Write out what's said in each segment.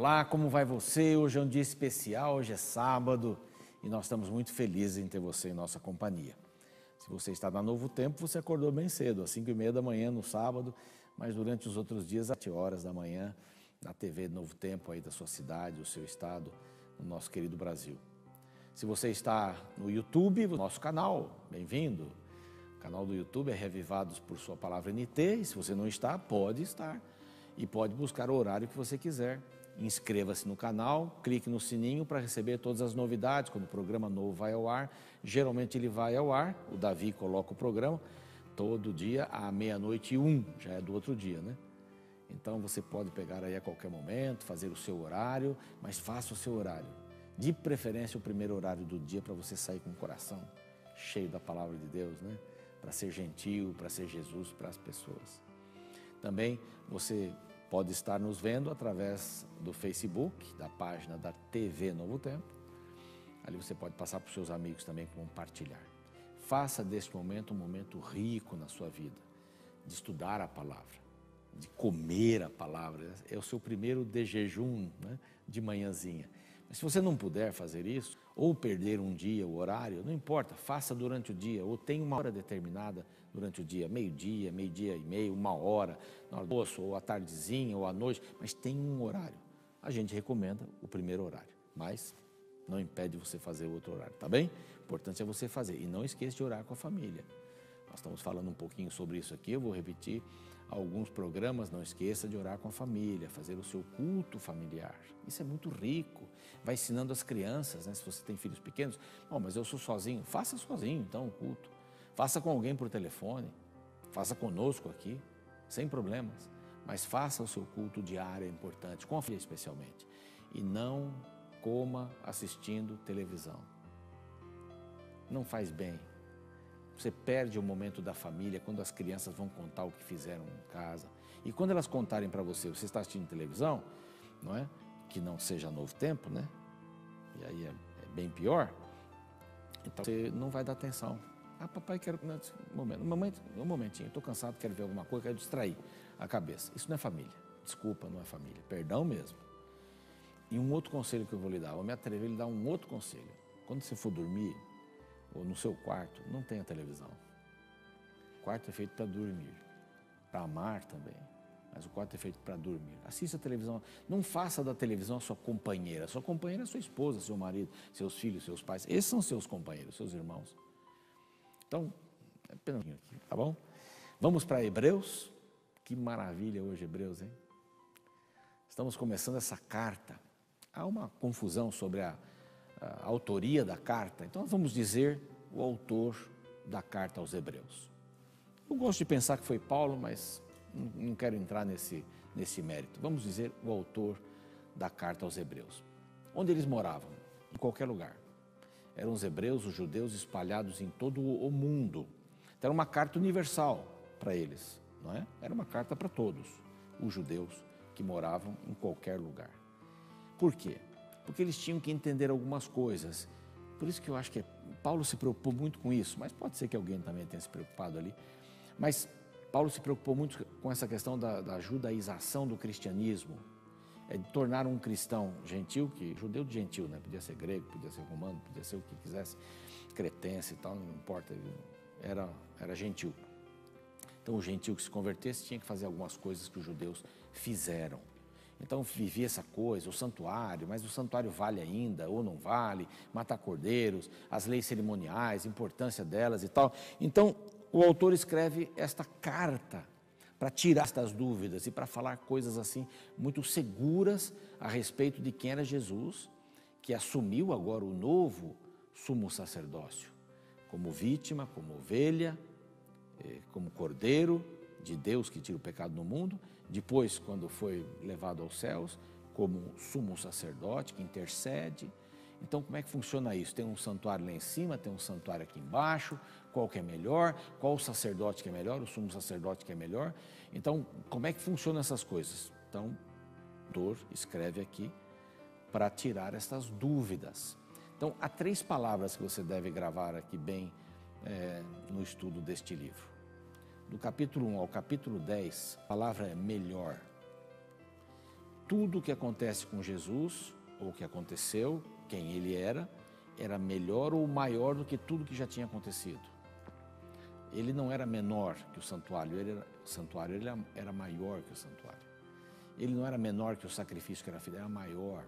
Olá, como vai você? Hoje é um dia especial, hoje é sábado e nós estamos muito felizes em ter você em nossa companhia. Se você está na Novo Tempo, você acordou bem cedo, às 5h30 da manhã no sábado, mas durante os outros dias, às 7 horas da manhã, na TV Novo Tempo aí da sua cidade, do seu estado, no nosso querido Brasil. Se você está no YouTube, nosso canal, bem-vindo. O canal do YouTube é Revivados por Sua Palavra NT, e se você não está, pode estar. E pode buscar o horário que você quiser. Inscreva-se no canal, clique no sininho para receber todas as novidades. Quando o programa novo vai ao ar, geralmente ele vai ao ar, o Davi coloca o programa todo dia à 00h01, já é do outro dia, né? Então você pode pegar aí a qualquer momento, fazer o seu horário, mas faça o seu horário. De preferência o primeiro horário do dia para você sair com o coração cheio da palavra de Deus, né? Para ser gentil, para ser Jesus para as pessoas. Também você pode estar nos vendo através do Facebook, da página da TV Novo Tempo. Ali você pode passar para os seus amigos também compartilhar. Faça deste momento um momento rico na sua vida, de estudar a palavra, de comer a palavra. É o seu primeiro de jejum, né, de manhãzinha. Mas se você não puder fazer isso, ou perder um dia, o horário, não importa, faça durante o dia, ou tenha uma hora determinada durante o dia, meio-dia, meio-dia e meio, 1 hora, no almoço, ou à tardezinha, ou à noite, mas tem um horário. A gente recomenda o primeiro horário, mas não impede você fazer o outro horário, tá bem? O importante é você fazer, e não esqueça de orar com a família. Nós estamos falando um pouquinho sobre isso aqui, eu vou repetir alguns programas, não esqueça de orar com a família, fazer o seu culto familiar. Isso é muito rico, vai ensinando as crianças, né? Se você tem filhos pequenos, mas eu sou sozinho, faça sozinho então o culto. Faça com alguém por telefone, faça conosco aqui, sem problemas, mas faça o seu culto diário, é importante, com a família especialmente. E não coma assistindo televisão. Não faz bem. Você perde o momento da família quando as crianças vão contar o que fizeram em casa. E quando elas contarem para você, você está assistindo televisão, não é? Que não seja Novo Tempo, né? E aí é bem pior. Então você não vai dar atenção. Ah, papai, quero... Um momentinho, estou cansado, quero ver alguma coisa, quero distrair a cabeça. Isso não é família. Desculpa, não é família. Perdão mesmo. E um outro conselho que eu vou lhe dar, eu vou me atrever a lhe dar um outro conselho. Quando você for dormir, ou no seu quarto, não tenha televisão. O quarto é feito para dormir, para amar também, mas o quarto é feito para dormir. Assista a televisão, não faça da televisão a sua companheira é sua esposa, seu marido, seus filhos, seus pais, esses são seus companheiros, seus irmãos. Então, é apenas aqui, tá bom? Vamos para Hebreus, que maravilha hoje Hebreus, hein? Estamos começando essa carta, há uma confusão sobre a autoria da carta, então vamos dizer o autor da carta aos Hebreus. Eu gosto de pensar que foi Paulo, mas não quero entrar nesse mérito. Vamos dizer o autor da carta aos Hebreus. Onde eles moravam? Em qualquer lugar. Eram os hebreus, os judeus espalhados em todo o mundo. Então era uma carta universal para eles, não é? Era uma carta para todos os judeus que moravam em qualquer lugar. Por quê? Porque eles tinham que entender algumas coisas. Por isso que eu acho que Paulo se preocupou muito com isso, mas pode ser que alguém também tenha se preocupado ali. Mas Paulo se preocupou muito com essa questão da judaização do cristianismo, de tornar um cristão gentil, judeu de gentil, né? Podia ser grego, podia ser romano, podia ser o que quisesse, cretense e tal, não importa, era gentil. Então o gentil que se convertesse tinha que fazer algumas coisas que os judeus fizeram. Então vivia essa coisa, o santuário, mas o santuário vale ainda ou não vale, matar cordeiros, as leis cerimoniais, a importância delas e tal. Então o autor escreve esta carta para tirar estas dúvidas e para falar coisas assim muito seguras a respeito de quem era Jesus, que assumiu agora o novo sumo sacerdócio, como vítima, como ovelha, como cordeiro de Deus que tira o pecado do mundo. Depois, quando foi levado aos céus, como sumo sacerdote que intercede. Então, como é que funciona isso? Tem um santuário lá em cima, tem um santuário aqui embaixo, qual que é melhor? Qual o sacerdote que é melhor? O sumo sacerdote que é melhor? Então, como é que funcionam essas coisas? Então, o autor escreve aqui para tirar essas dúvidas. Então, há 3 palavras que você deve gravar aqui bem no estudo deste livro. Do capítulo 1 ao capítulo 10, a palavra é melhor. tudo o que acontece com Jesus, ou o que aconteceu, quem ele era melhor ou maior do que tudo que já tinha acontecido. Ele não era menor que o santuário, ele era maior que o santuário. Ele não era menor que o sacrifício que era feito, era maior.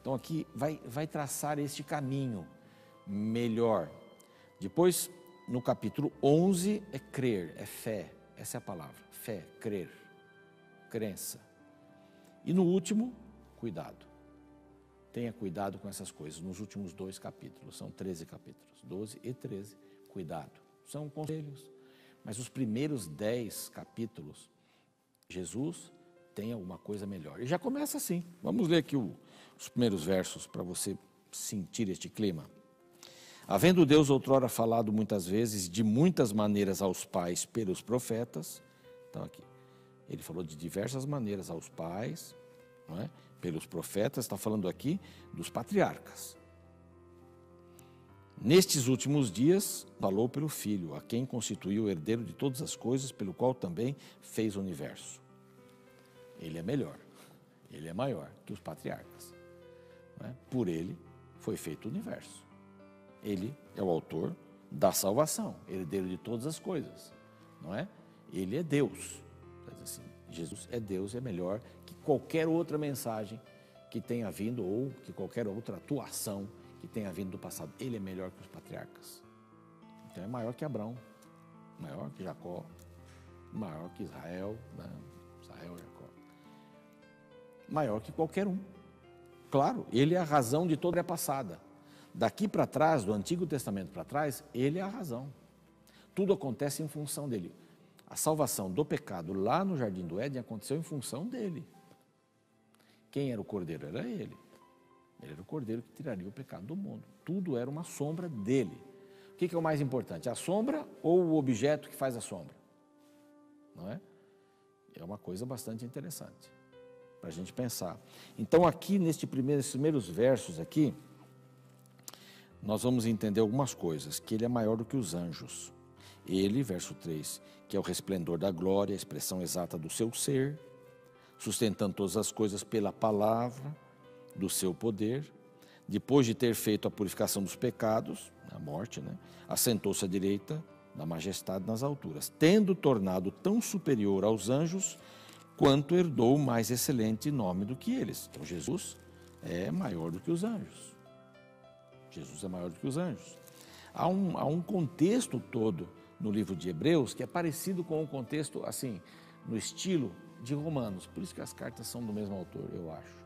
Então aqui vai traçar este caminho melhor. Depois, no capítulo 11, é crer, é fé. Essa é a palavra, fé, crer, crença. E no último, cuidado. Tenha cuidado com essas coisas. Nos últimos 2 capítulos, são 13 capítulos, 12 e 13, cuidado. São conselhos, mas os primeiros 10 capítulos, Jesus tem alguma coisa melhor. E já começa assim. Vamos ler aqui os primeiros versos para você sentir este clima. Havendo Deus outrora falado muitas vezes, de muitas maneiras aos pais pelos profetas, então aqui, ele falou de diversas maneiras aos pais, não é? Pelos profetas, está falando aqui dos patriarcas. Nestes últimos dias, falou pelo Filho, a quem constituiu o herdeiro de todas as coisas, pelo qual também fez o universo. Ele é melhor, ele é maior que os patriarcas. Não é? Por ele foi feito o universo. Ele é o autor da salvação, herdeiro de todas as coisas, não é? Ele é Deus. Assim, Jesus é Deus, é melhor que qualquer outra mensagem que tenha vindo ou que qualquer outra atuação que tenha vindo do passado. Ele é melhor que os patriarcas. Então é maior que Abraão, maior que Jacó, maior que Israel, né? Israel e Jacó. Maior que qualquer um. Claro, ele é a razão de toda a passada. Daqui para trás, do Antigo Testamento para trás, ele é a razão. Tudo acontece em função dele. A salvação do pecado lá no Jardim do Éden aconteceu em função dele. Quem era o cordeiro? Era ele. Ele era o cordeiro que tiraria o pecado do mundo. Tudo era uma sombra dele. O que é o mais importante? A sombra ou o objeto que faz a sombra? Não é? É uma coisa bastante interessante para a gente pensar. Então aqui, nesses primeiros versos aqui, nós vamos entender algumas coisas, que ele é maior do que os anjos. Ele, verso 3, que é o resplendor da glória, a expressão exata do seu ser, sustentando todas as coisas pela palavra do seu poder, depois de ter feito a purificação dos pecados, a morte, né, assentou-se à direita da majestade nas alturas, tendo tornado tão superior aos anjos, quanto herdou mais excelente nome do que eles. Então Jesus é maior do que os anjos. Jesus é maior do que os anjos. Há um contexto todo no livro de Hebreus que é parecido com o contexto, assim, no estilo de Romanos. Por isso que as cartas são do mesmo autor, eu acho.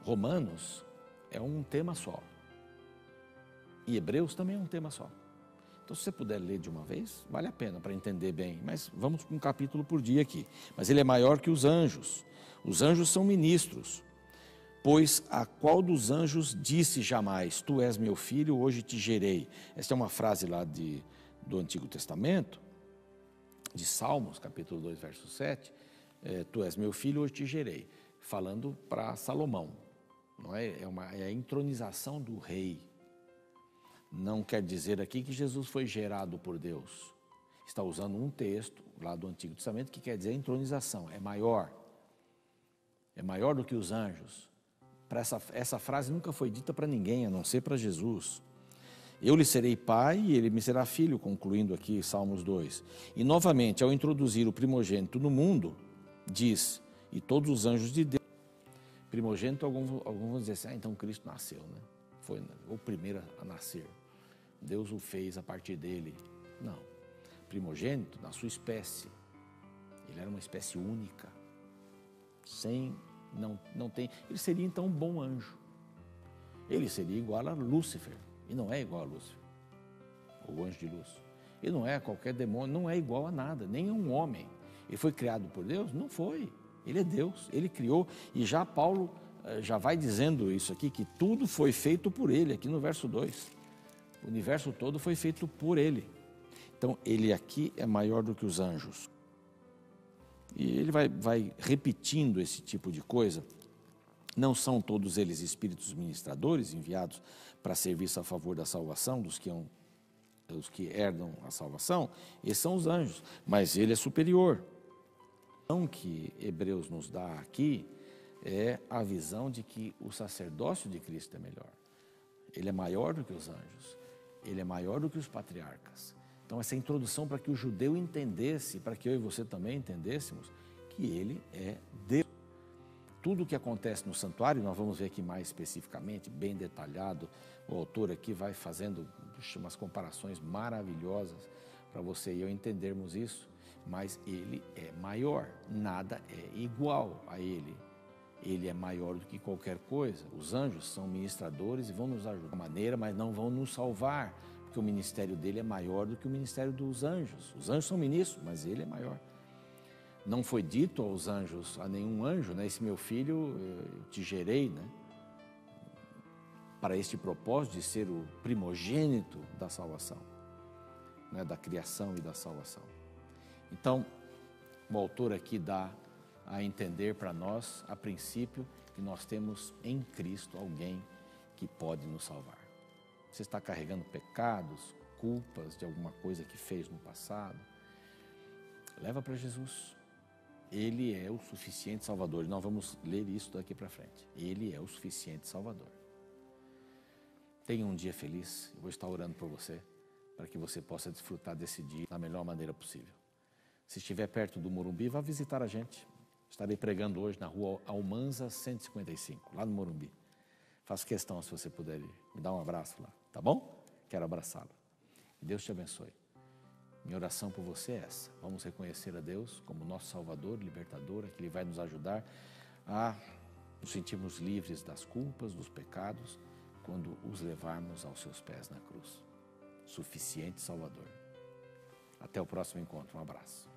Romanos é um tema só. E Hebreus também é um tema só. Então, se você puder ler de uma vez, vale a pena para entender bem. Mas vamos com um capítulo por dia aqui. Mas ele é maior que os anjos. Os anjos são ministros. Pois a qual dos anjos disse jamais, tu és meu filho, hoje te gerei. Essa é uma frase lá do Antigo Testamento, de Salmos, capítulo 2, verso 7. Tu és meu filho, hoje te gerei. Falando para Salomão. Não é? É a entronização do rei. Não quer dizer aqui que Jesus foi gerado por Deus. Está usando um texto lá do Antigo Testamento que quer dizer entronização. É maior. É maior do que os anjos. Essa frase nunca foi dita para ninguém, a não ser para Jesus. Eu lhe serei pai e ele me será filho, concluindo aqui Salmos 2. E novamente, ao introduzir o primogênito no mundo, diz, e todos os anjos de Deus. Primogênito, alguns vão dizer assim, então Cristo nasceu, né? Foi o primeiro a nascer. Deus o fez a partir dele. Não. Primogênito na sua espécie. Ele era uma espécie única. Não tem. Ele seria então um bom anjo. Ele seria igual a Lúcifer. E não é igual a Lúcifer. O anjo de luz. Ele não é qualquer demônio, não é igual a nada, nem a um homem. Ele foi criado por Deus? Não foi. Ele é Deus, ele criou. E já Paulo já vai dizendo isso aqui, que tudo foi feito por ele, aqui no verso 2. O universo todo foi feito por ele. Então, ele aqui é maior do que os anjos. E ele vai repetindo esse tipo de coisa. Não são todos eles espíritos ministradores enviados para serviço a favor da salvação, dos que herdam a salvação? Esses são os anjos, mas ele é superior. A que Hebreus nos dá aqui é a visão de que o sacerdócio de Cristo é melhor. Ele é maior do que os anjos, ele é maior do que os patriarcas. Então, essa introdução para que o judeu entendesse, para que eu e você também entendêssemos, que ele é Deus. Tudo o que acontece no santuário, nós vamos ver aqui mais especificamente, bem detalhado, o autor aqui vai fazendo umas comparações maravilhosas para você e eu entendermos isso, mas ele é maior, nada é igual a ele. Ele é maior do que qualquer coisa. Os anjos são ministradores e vão nos ajudar de maneira, mas não vão nos salvar, porque o ministério dele é maior do que o ministério dos anjos. Os anjos são ministros, mas ele é maior. Não foi dito aos anjos, a nenhum anjo, né? Esse meu filho eu te gerei, né? Para este propósito de ser o primogênito da salvação, né? Da criação e da salvação. Então, o autor aqui dá a entender para nós, a princípio, que nós temos em Cristo alguém que pode nos salvar. Você está carregando pecados, culpas de alguma coisa que fez no passado, leva para Jesus. Ele é o suficiente Salvador. E nós vamos ler isso daqui para frente. Ele é o suficiente Salvador. Tenha um dia feliz. Eu vou estar orando por você, para que você possa desfrutar desse dia da melhor maneira possível. Se estiver perto do Morumbi, vá visitar a gente. Estarei pregando hoje na rua Almanza 155, lá no Morumbi. Faço questão, se você puder ir, me dá um abraço lá, tá bom? Quero abraçá-lo. Deus te abençoe. Minha oração por você é essa. Vamos reconhecer a Deus como nosso Salvador, Libertador, que Ele vai nos ajudar a nos sentirmos livres das culpas, dos pecados, quando os levarmos aos seus pés na cruz. Suficiente Salvador. Até o próximo encontro. Um abraço.